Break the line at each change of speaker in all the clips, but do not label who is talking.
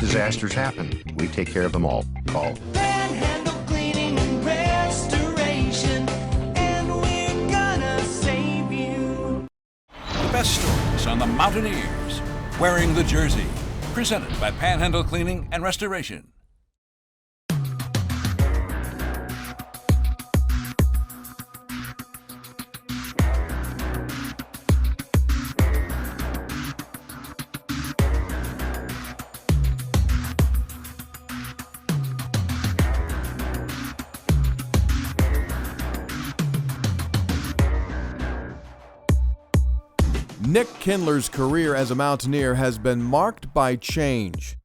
Disasters happen. We take care of them all. Call
Panhandle Cleaning and Restoration, and we're gonna save you.
The best stories on the Mountaineers, wearing the jersey. Presented by Panhandle Cleaning and Restoration.
Nick Kindler's career as a Mountaineer has been marked by change.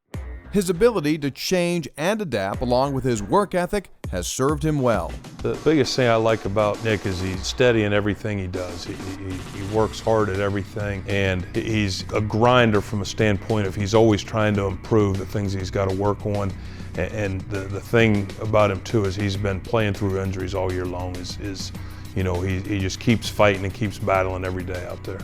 His ability to change and adapt, along with his work ethic, has served him well.
The biggest thing I like about Nick is he's steady in everything he does. He works hard at everything, and he's a grinder from a standpoint of he's always trying to improve the things he's got to work on. And the thing about him too is he's been playing through injuries all year long. He just keeps fighting and keeps battling every day out there.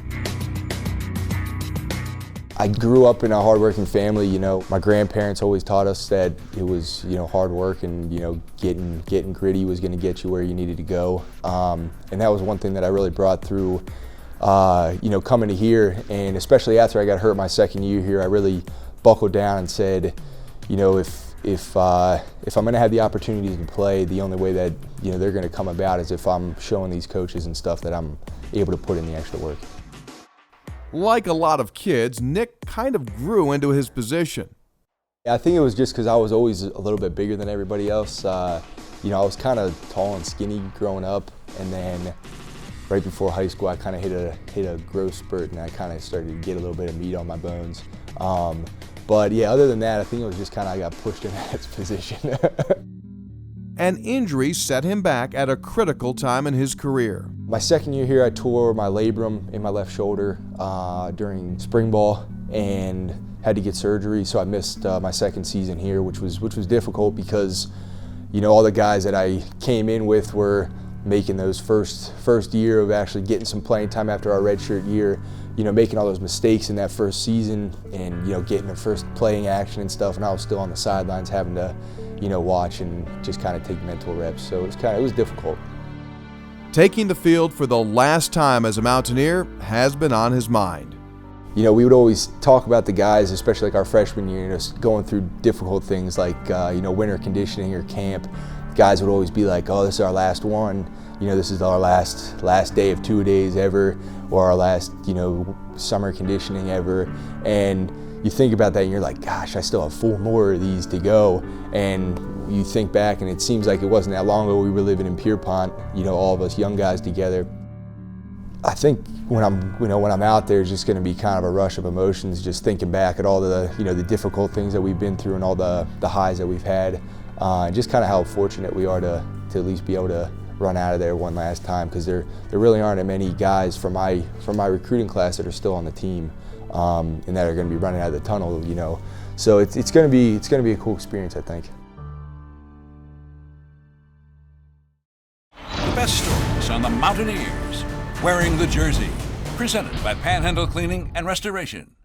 I grew up in a hardworking family. My grandparents always taught us that it was, hard work and, getting gritty was going to get you where you needed to go. And that was one thing that I really brought through, coming to here. And especially after I got hurt my second year here, I really buckled down and said, if I'm going to have the opportunity to play, the only way that, they're going to come about is if I'm showing these coaches and stuff that I'm able to put in the extra work.
Like a lot of kids, Nick kind of grew into his position.
I think it was just because I was always a little bit bigger than everybody else. I was kind of tall and skinny growing up, and then right before high school, I kind of hit a growth spurt, and I kind of started to get a little bit of meat on my bones. But yeah, other than that, I think it was just kind of I got pushed in that position.
An injury set him back at a critical time in his career.
My second year here, I tore my labrum in my left shoulder during spring ball and had to get surgery, so I missed my second season here, which was difficult because all the guys that I came in with were making those first year of actually getting some playing time after our redshirt year, making all those mistakes in that first season and getting the first playing action and stuff, and I was still on the sidelines having to watch and just kind of take mental reps, so it was difficult.
Taking the field for the last time as a Mountaineer has been on his mind.
We would always talk about the guys, especially like our freshman year, going through difficult things like winter conditioning or camp. Guys would always be like, "Oh, this is our last one. This is our last day of 2-a-days ever, or our last summer conditioning ever." And you think about that and you're like, gosh, I still have 4 more of these to go. And you think back and it seems like it wasn't that long ago we were living in Pierpont, all of us young guys together. I think when I'm out there, it's just going to be kind of a rush of emotions, just thinking back at all the the difficult things that we've been through and all the highs that we've had, and just kind of how fortunate we are to at least be able to run out of there one last time, because there really aren't many guys from my recruiting class that are still on the team. And that are going to be running out of the tunnel, So it's going to be a cool experience, I think.
The best stories on the Mountaineers, wearing the jersey. Presented by Panhandle Cleaning and Restoration.